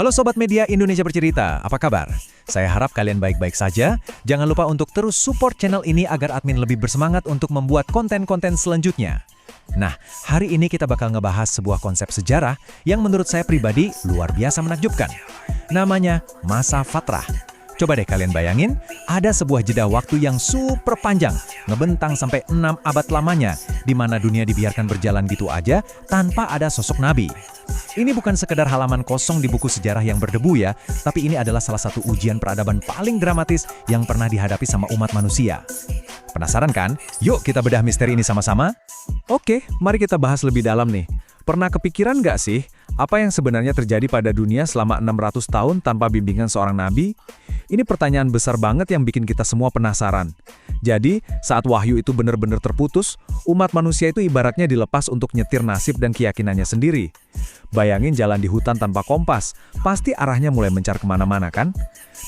Halo Sobat Media Indonesia Bercerita, apa kabar? Saya harap kalian baik-baik saja. Jangan lupa untuk terus support channel ini agar admin lebih bersemangat untuk membuat konten-konten selanjutnya. Nah, hari ini kita bakal ngebahas sebuah konsep sejarah yang menurut saya pribadi luar biasa menakjubkan. Namanya masa fatrah. Coba deh kalian bayangin, ada sebuah jeda waktu yang super panjang, ngebentang sampai 6 abad lamanya, di mana dunia dibiarkan berjalan gitu aja tanpa ada sosok nabi. Ini bukan sekedar halaman kosong di buku sejarah yang berdebu ya, tapi ini adalah salah satu ujian peradaban paling dramatis yang pernah dihadapi sama umat manusia. Penasaran kan? Yuk kita bedah misteri ini sama-sama. Oke, mari kita bahas lebih dalam nih. Pernah kepikiran nggak sih, apa yang sebenarnya terjadi pada dunia selama 600 tahun tanpa bimbingan seorang nabi? Ini pertanyaan besar banget yang bikin kita semua penasaran. Jadi, saat wahyu itu benar-benar terputus, umat manusia itu ibaratnya dilepas untuk nyetir nasib dan keyakinannya sendiri. Bayangin jalan di hutan tanpa kompas, pasti arahnya mulai mencar kemana-mana kan?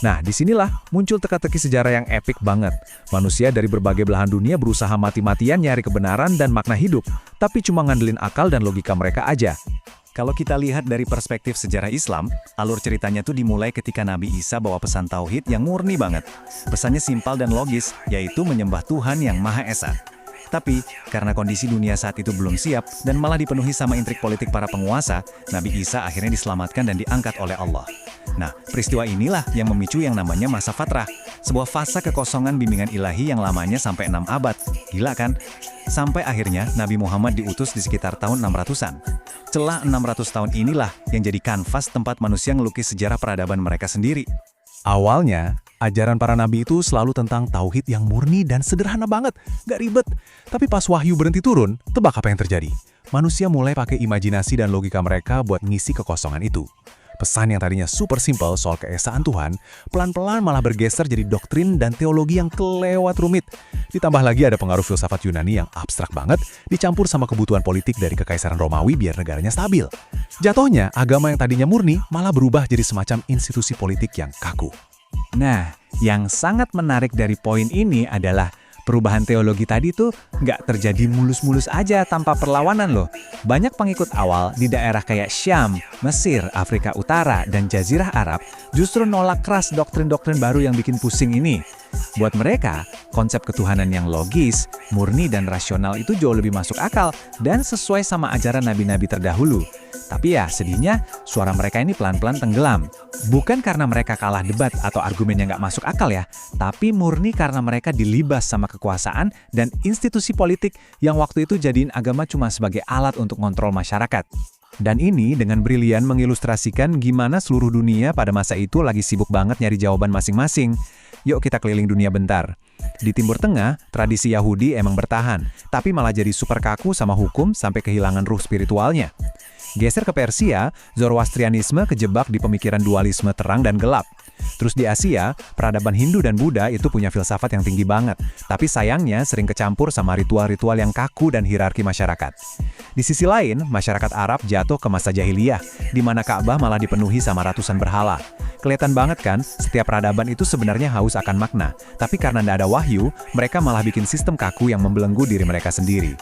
Nah, disinilah muncul teka-teki sejarah yang epik banget. Manusia dari berbagai belahan dunia berusaha mati-matian nyari kebenaran dan makna hidup, tapi cuma ngandelin akal dan logika mereka aja. Kalau kita lihat dari perspektif sejarah Islam, alur ceritanya tuh dimulai ketika Nabi Isa bawa pesan tauhid yang murni banget. Pesannya simpel dan logis, yaitu menyembah Tuhan yang Maha Esa. Tapi, karena kondisi dunia saat itu belum siap dan malah dipenuhi sama intrik politik para penguasa, Nabi Isa akhirnya diselamatkan dan diangkat oleh Allah. Nah, peristiwa inilah yang memicu yang namanya masa fatrah, sebuah fase kekosongan bimbingan ilahi yang lamanya sampai 6 abad. Gila kan? Sampai akhirnya Nabi Muhammad diutus di sekitar tahun 600-an. Celah 600 tahun inilah yang jadi kanvas tempat manusia ngelukis sejarah peradaban mereka sendiri. Awalnya, ajaran para nabi itu selalu tentang tauhid yang murni dan sederhana banget, gak ribet. Tapi pas wahyu berhenti turun, tebak apa yang terjadi? Manusia mulai pakai imajinasi dan logika mereka buat ngisi kekosongan itu. Pesan yang tadinya super simple soal keesaan Tuhan, pelan-pelan malah bergeser jadi doktrin dan teologi yang kelewat rumit. Ditambah lagi ada pengaruh filsafat Yunani yang abstrak banget, dicampur sama kebutuhan politik dari Kekaisaran Romawi biar negaranya stabil. Jatuhnya, agama yang tadinya murni malah berubah jadi semacam institusi politik yang kaku. Nah, yang sangat menarik dari poin ini adalah perubahan teologi tadi tuh nggak terjadi mulus-mulus aja tanpa perlawanan loh. Banyak pengikut awal di daerah kayak Syam, Mesir, Afrika Utara, dan Jazirah Arab justru nolak keras doktrin-doktrin baru yang bikin pusing ini. Buat mereka, konsep ketuhanan yang logis, murni, dan rasional itu jauh lebih masuk akal dan sesuai sama ajaran nabi-nabi terdahulu. Tapi ya, sedihnya suara mereka ini pelan-pelan tenggelam. Bukan karena mereka kalah debat atau argumen yang nggak masuk akal ya, tapi murni karena mereka dilibas sama kekuasaan dan institusi politik yang waktu itu jadiin agama cuma sebagai alat untuk ngontrol masyarakat. Dan ini dengan brilian mengilustrasikan gimana seluruh dunia pada masa itu lagi sibuk banget nyari jawaban masing-masing. Yuk kita keliling dunia bentar. Di Timur Tengah, tradisi Yahudi emang bertahan, tapi malah jadi super kaku sama hukum sampai kehilangan ruh spiritualnya. Geser ke Persia, Zoroastrianisme kejebak di pemikiran dualisme terang dan gelap. Terus di Asia, peradaban Hindu dan Buddha itu punya filsafat yang tinggi banget, tapi sayangnya sering kecampur sama ritual-ritual yang kaku dan hierarki masyarakat. Di sisi lain, masyarakat Arab jatuh ke masa jahiliyah, di mana Ka'bah malah dipenuhi sama ratusan berhala. Kelihatan banget kan, setiap peradaban itu sebenarnya haus akan makna, tapi karena tidak ada wahyu, mereka malah bikin sistem kaku yang membelenggu diri mereka sendiri.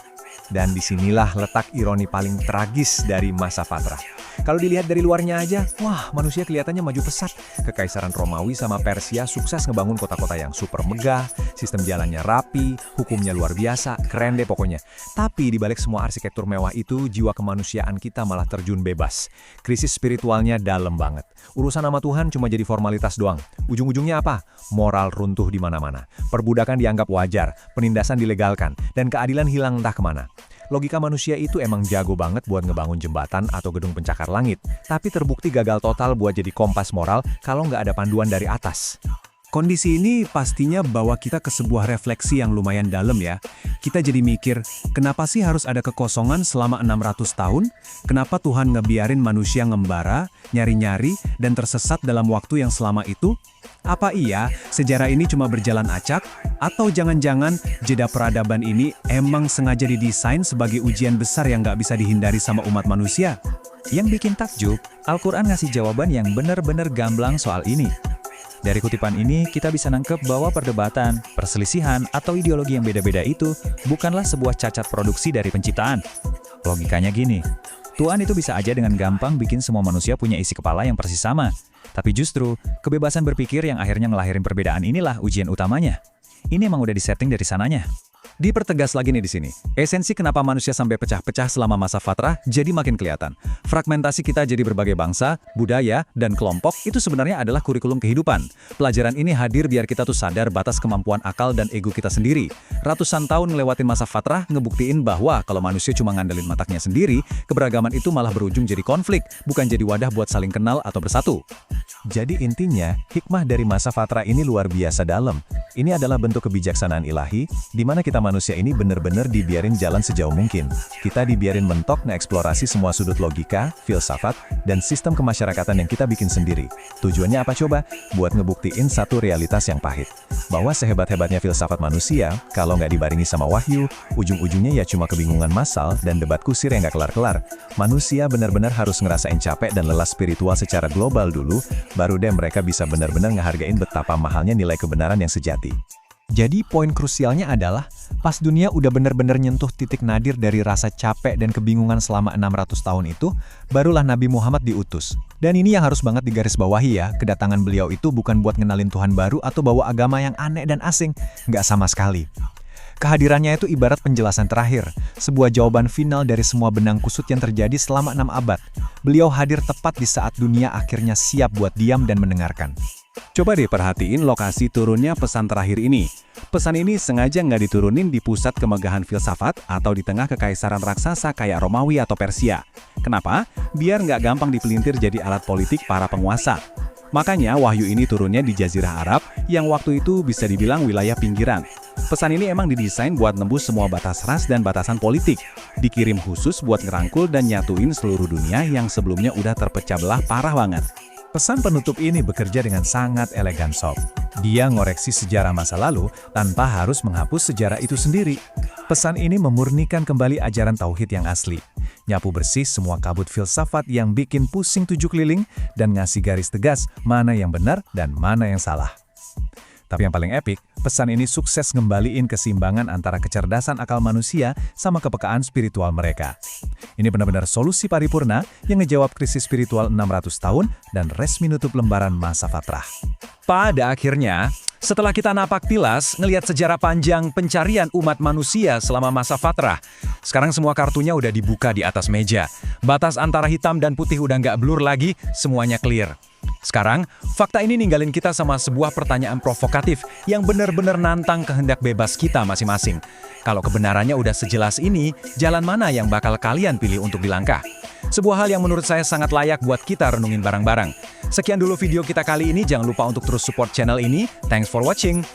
Dan disinilah letak ironi paling tragis dari masa fatrah. Kalau dilihat dari luarnya aja, wah manusia kelihatannya maju pesat. Kekaisaran Romawi sama Persia sukses ngebangun kota-kota yang super megah, sistem jalannya rapi, hukumnya luar biasa, keren deh pokoknya. Tapi di balik semua arsitektur mewah itu, jiwa kemanusiaan kita malah terjun bebas. Krisis spiritualnya dalam banget. Urusan sama Tuhan cuma jadi formalitas doang. Ujung-ujungnya apa? Moral runtuh di mana-mana. Perbudakan dianggap wajar, penindasan dilegalkan, dan keadilan hilang entah kemana. Logika manusia itu emang jago banget buat ngebangun jembatan atau gedung pencakar langit, tapi terbukti gagal total buat jadi kompas moral kalau nggak ada panduan dari atas. Kondisi ini pastinya bawa kita ke sebuah refleksi yang lumayan dalam ya. Kita jadi mikir, kenapa sih harus ada kekosongan selama 600 tahun? Kenapa Tuhan ngebiarin manusia ngembara, nyari-nyari, dan tersesat dalam waktu yang selama itu? Apa iya sejarah ini cuma berjalan acak? Atau jangan-jangan jeda peradaban ini emang sengaja didesain sebagai ujian besar yang nggak bisa dihindari sama umat manusia? Yang bikin takjub, Al-Quran ngasih jawaban yang benar-benar gamblang soal ini. Dari kutipan ini, kita bisa nangkep bahwa perdebatan, perselisihan, atau ideologi yang beda-beda itu bukanlah sebuah cacat produksi dari penciptaan. Logikanya gini, Tuhan itu bisa aja dengan gampang bikin semua manusia punya isi kepala yang persis sama. Tapi justru, kebebasan berpikir yang akhirnya ngelahirin perbedaan inilah ujian utamanya. Ini emang udah disetting dari sananya. Dipertegas lagi nih di sini. Esensi kenapa manusia sampai pecah-pecah selama masa fatrah jadi makin kelihatan. Fragmentasi kita jadi berbagai bangsa, budaya, dan kelompok itu sebenarnya adalah kurikulum kehidupan. Pelajaran ini hadir biar kita tuh sadar batas kemampuan akal dan ego kita sendiri. Ratusan tahun ngelewatin masa fatrah ngebuktiin bahwa kalau manusia cuma ngandelin mataknya sendiri, keberagaman itu malah berujung jadi konflik, bukan jadi wadah buat saling kenal atau bersatu. Jadi intinya, hikmah dari masa fatrah ini luar biasa dalam. Ini adalah bentuk kebijaksanaan ilahi, di mana kita manusia ini benar-benar dibiarin jalan sejauh mungkin. Kita dibiarin mentok ngeksplorasi semua sudut logika, filsafat, dan sistem kemasyarakatan yang kita bikin sendiri. Tujuannya apa coba? Buat ngebuktiin satu realitas yang pahit. Bahwa sehebat-hebatnya filsafat manusia, kalau nggak dibarengi sama wahyu, ujung-ujungnya ya cuma kebingungan massal dan debat kusir yang nggak kelar-kelar. Manusia benar-benar harus ngerasain capek dan lelah spiritual secara global dulu, baru deh mereka bisa benar-benar ngehargain betapa mahalnya nilai kebenaran yang sejati. Jadi poin krusialnya adalah, pas dunia udah bener-bener nyentuh titik nadir dari rasa capek dan kebingungan selama 600 tahun itu, barulah Nabi Muhammad diutus. Dan ini yang harus banget digarisbawahi ya, kedatangan beliau itu bukan buat ngenalin Tuhan baru atau bawa agama yang aneh dan asing, nggak sama sekali. Kehadirannya itu ibarat penjelasan terakhir, sebuah jawaban final dari semua benang kusut yang terjadi selama 6 abad. Beliau hadir tepat di saat dunia akhirnya siap buat diam dan mendengarkan. Coba deh perhatiin lokasi turunnya pesan terakhir ini. Pesan ini sengaja nggak diturunin di pusat kemegahan filsafat atau di tengah kekaisaran raksasa kayak Romawi atau Persia. Kenapa? Biar nggak gampang dipelintir jadi alat politik para penguasa. Makanya wahyu ini turunnya di Jazirah Arab yang waktu itu bisa dibilang wilayah pinggiran. Pesan ini emang didesain buat nembus semua batas ras dan batasan politik. Dikirim khusus buat ngerangkul dan nyatuin seluruh dunia yang sebelumnya udah terpecah belah parah banget. Pesan penutup ini bekerja dengan sangat elegan sob. Dia ngoreksi sejarah masa lalu tanpa harus menghapus sejarah itu sendiri. Pesan ini memurnikan kembali ajaran tauhid yang asli. Nyapu bersih semua kabut filsafat yang bikin pusing 7 keliling dan ngasih garis tegas mana yang benar dan mana yang salah. Tapi yang paling epik, pesan ini sukses ngembaliin keseimbangan antara kecerdasan akal manusia sama kepekaan spiritual mereka. Ini benar-benar solusi paripurna yang ngejawab krisis spiritual 600 tahun dan resmi nutup lembaran masa fatrah. Pada akhirnya, setelah kita napak tilas ngelihat sejarah panjang pencarian umat manusia selama masa fatrah, sekarang semua kartunya udah dibuka di atas meja. Batas antara hitam dan putih udah nggak blur lagi, semuanya clear. Sekarang, fakta ini ninggalin kita sama sebuah pertanyaan provokatif yang benar-benar nantang kehendak bebas kita masing-masing. Kalau kebenarannya udah sejelas ini, jalan mana yang bakal kalian pilih untuk dilangkah? Sebuah hal yang menurut saya sangat layak buat kita renungin bareng-bareng. Sekian dulu video kita kali ini, jangan lupa untuk terus support channel ini. Thanks for watching!